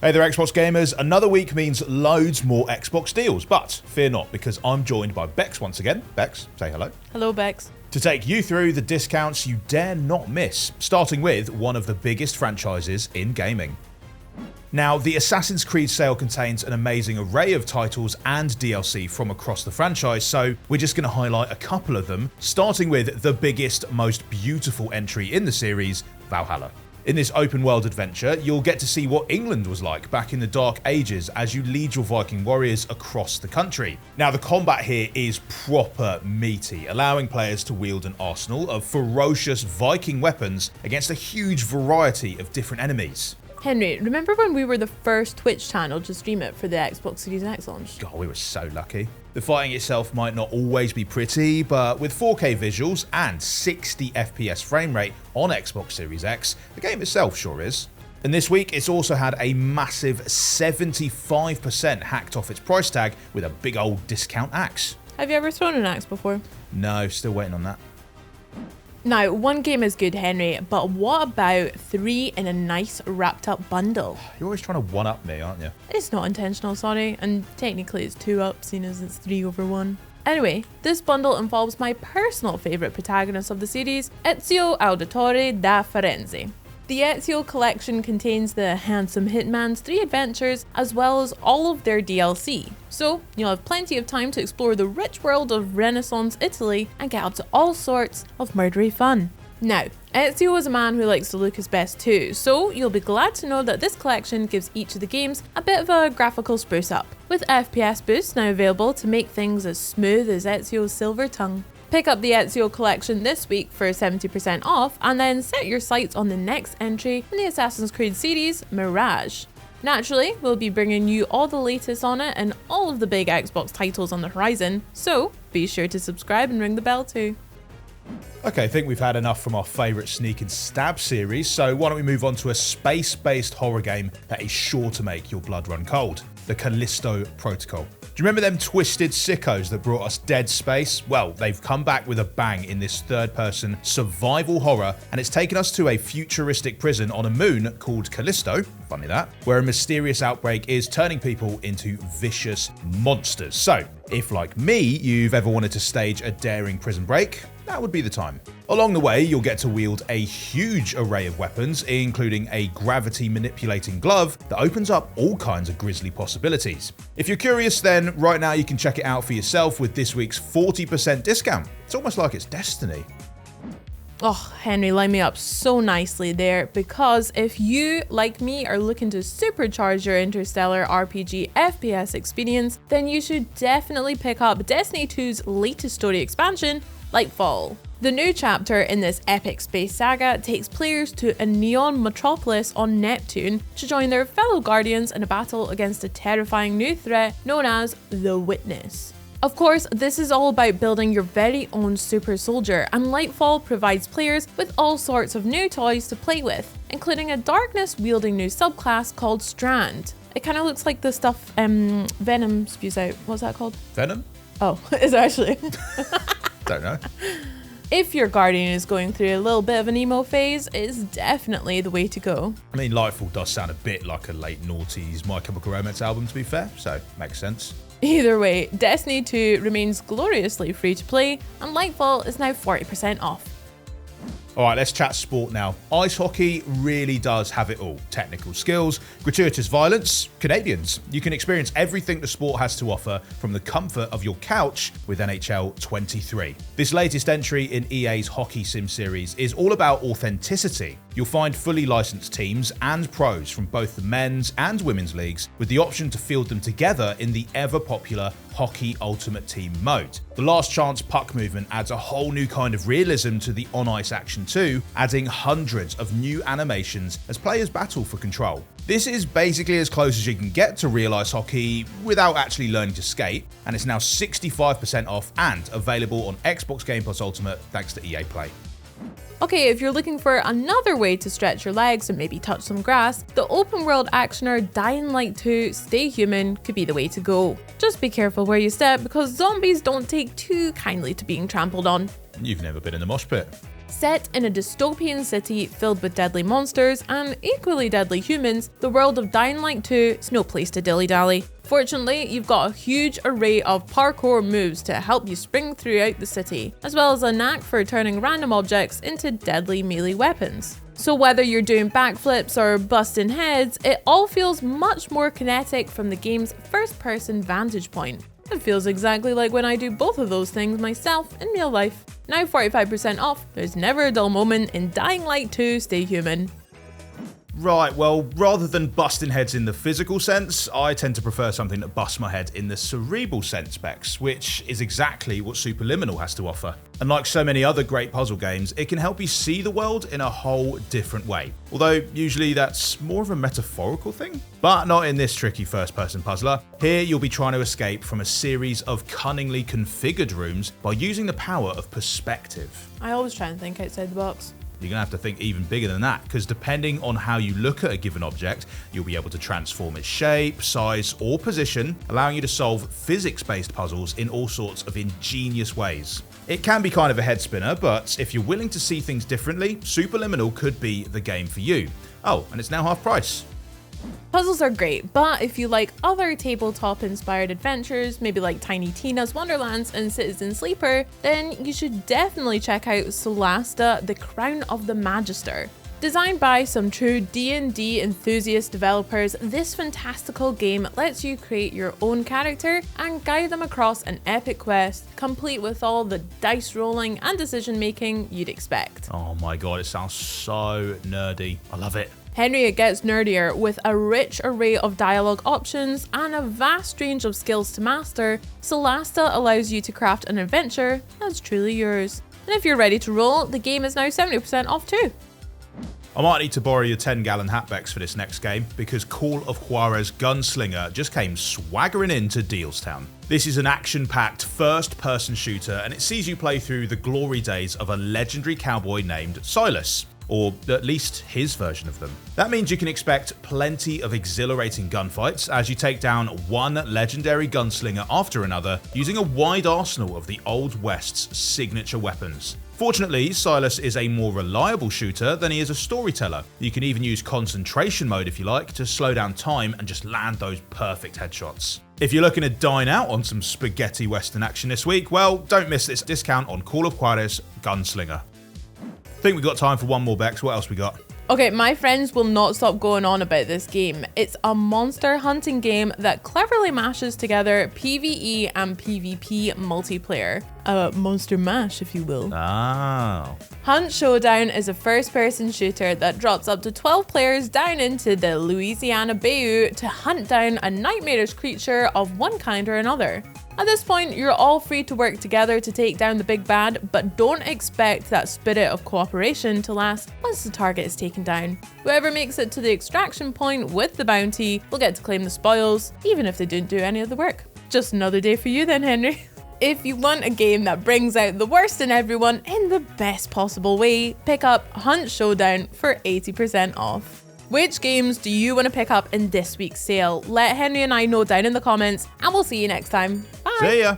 Hey there Xbox gamers, another week means loads more Xbox deals, but fear not because I'm joined by Bex once again. Bex, say hello. Hello Bex. To take you through the discounts you dare not miss, starting with one of the biggest franchises in gaming. Now, the Assassin's Creed sale contains an amazing array of titles and DLC from across the franchise, so we're just going to highlight a couple of them, starting with the biggest, most beautiful entry in the series, Valhalla. In this open-world adventure, you'll get to see what England was like back in the Dark Ages as you lead your Viking warriors across the country. Now, the combat here is proper meaty, allowing players to wield an arsenal of ferocious Viking weapons against a huge variety of different enemies. Henry, remember when we were the first Twitch channel to stream it for the Xbox Series X launch? God, we were so lucky. The fighting itself might not always be pretty, but with 4K visuals and 60 FPS frame rate on Xbox Series X, the game itself sure is. And this week, it's also had a massive 75% hacked off its price tag with a big old discount axe. Have you ever thrown an axe before? No, still waiting on that. Now, one game is good, Henry, but what about 3 in a nice wrapped up bundle? You're always trying to one-up me, aren't you? It's not intentional, sorry, and technically it's 2 up, seeing as it's 3 over 1. Anyway, this bundle involves my personal favourite protagonist of the series, Ezio Auditore da Firenze. The Ezio collection contains the handsome hitman's 3 adventures as well as all of their DLC, so you'll have plenty of time to explore the rich world of Renaissance Italy and get up to all sorts of murdery fun. Now, Ezio is a man who likes to look his best too, so you'll be glad to know that this collection gives each of the games a bit of a graphical spruce up, with FPS boosts now available to make things as smooth as Ezio's silver tongue. Pick up the Ezio collection this week for 70% off and then set your sights on the next entry in the Assassin's Creed series, Mirage. Naturally, we'll be bringing you all the latest on it and all of the big Xbox titles on the horizon, so be sure to subscribe and ring the bell too. Okay, I think we've had enough from our favourite sneak and stab series, so why don't we move on to a space-based horror game that is sure to make your blood run cold, the Callisto Protocol. Do you remember them twisted sickos that brought us Dead Space? Well, they've come back with a bang in this third-person survival horror, and it's taken us to a futuristic prison on a moon called Callisto, funny that, where a mysterious outbreak is turning people into vicious monsters. So, if like me, you've ever wanted to stage a daring prison break, that would be the time. Along the way, you'll get to wield a huge array of weapons, including a gravity-manipulating glove that opens up all kinds of grisly possibilities. If you're curious, then right now you can check it out for yourself with this week's 40% discount. It's almost like it's Destiny. Oh, Henry lined me up so nicely there, because if you, like me, are looking to supercharge your interstellar RPG FPS experience, then you should definitely pick up Destiny 2's latest story expansion, Lightfall. The new chapter in this epic space saga takes players to a neon metropolis on Neptune to join their fellow guardians in a battle against a terrifying new threat known as the Witness. Of course, this is all about building your very own super soldier, and Lightfall provides players with all sorts of new toys to play with, including a darkness-wielding new subclass called Strand. It kind of looks like the stuff Venom spews out. What's that called? Venom? Oh, is it actually? Don't know. If your guardian is going through a little bit of an emo phase, it's definitely the way to go. I mean, Lightfall does sound a bit like a late noughties My Chemical Romance album, to be fair, so makes sense. Either way, Destiny 2 remains gloriously free to play, and Lightfall is now 40% off. Alright, let's chat sport now. Ice hockey really does have it all. Technical skills, gratuitous violence, Canadians. You can experience everything the sport has to offer from the comfort of your couch with NHL 23. This latest entry in EA's Hockey Sim series is all about authenticity. You'll find fully licensed teams and pros from both the men's and women's leagues, with the option to field them together in the ever-popular Hockey Ultimate Team mode. The last chance puck movement adds a whole new kind of realism to the on-ice action too, adding hundreds of new animations as players battle for control. This is basically as close as you can get to real ice hockey without actually learning to skate, and it's now 65% off and available on Xbox Game Pass Ultimate thanks to EA Play. Okay, if you're looking for another way to stretch your legs and maybe touch some grass, the open world actioner Dying Light 2 Stay Human could be the way to go. Just be careful where you step because zombies don't take too kindly to being trampled on. You've never been in the mosh pit. Set in a dystopian city filled with deadly monsters and equally deadly humans, the world of Dying Light 2 is no place to dilly-dally. Fortunately, you've got a huge array of parkour moves to help you spring throughout the city, as well as a knack for turning random objects into deadly melee weapons. So whether you're doing backflips or busting heads, it all feels much more kinetic from the game's first-person vantage point. It feels exactly like when I do both of those things myself in real life. Now 45% off, there's never a dull moment in Dying Light 2 Stay Human. Right, well, rather than busting heads in the physical sense, I tend to prefer something that busts my head in the cerebral sense, Bex, which is exactly what Superliminal has to offer. And like so many other great puzzle games, it can help you see the world in a whole different way. Although, usually that's more of a metaphorical thing. But not in this tricky first-person puzzler. Here, you'll be trying to escape from a series of cunningly configured rooms by using the power of perspective. I always try and think outside the box. You're going to have to think even bigger than that, because depending on how you look at a given object, you'll be able to transform its shape, size, or position, allowing you to solve physics-based puzzles in all sorts of ingenious ways. It can be kind of a head spinner, but if you're willing to see things differently, Superliminal could be the game for you. Oh, and it's now half price. Puzzles are great, but if you like other tabletop-inspired adventures, maybe like Tiny Tina's Wonderlands and Citizen Sleeper, then you should definitely check out Solasta: The Crown of the Magister. Designed by some true D&D enthusiast developers, this fantastical game lets you create your own character and guide them across an epic quest, complete with all the dice rolling and decision making you'd expect. Oh my god, it sounds so nerdy. I love it. Henry gets nerdier with a rich array of dialogue options and a vast range of skills to master. Solasta allows you to craft an adventure that's truly yours. And if you're ready to roll, the game is now 70% off too. I might need to borrow your 10-gallon hat, Bex, for this next game, because Call of Juarez Gunslinger just came swaggering into Dealstown. This is an action-packed first-person shooter, and it sees you play through the glory days of a legendary cowboy named Silas. Or at least his version of them. That means you can expect plenty of exhilarating gunfights as you take down one legendary gunslinger after another using a wide arsenal of the Old West's signature weapons. Fortunately, Silas is a more reliable shooter than he is a storyteller. You can even use concentration mode if you like to slow down time and just land those perfect headshots. If you're looking to dine out on some spaghetti western action this week, well, don't miss this discount on Call of Juarez Gunslinger. Think we've got time for one more, Bex. What else we got? Okay, my friends will not stop going on about this game. It's a monster hunting game that cleverly mashes together PvE and PvP multiplayer. A monster mash, if you will. Oh. Hunt Showdown is a first-person shooter that drops up to 12 players down into the Louisiana Bayou to hunt down a nightmarish creature of one kind or another. At this point, you're all free to work together to take down the big bad, but don't expect that spirit of cooperation to last once the target is taken down. Whoever makes it to the extraction point with the bounty will get to claim the spoils, even if they didn't do any of the work. Just another day for you then, Henry. If you want a game that brings out the worst in everyone in the best possible way, pick up Hunt Showdown for 80% off. Which games do you want to pick up in this week's sale? Let Henry and I know down in the comments, and we'll see you next time. Bye! See ya!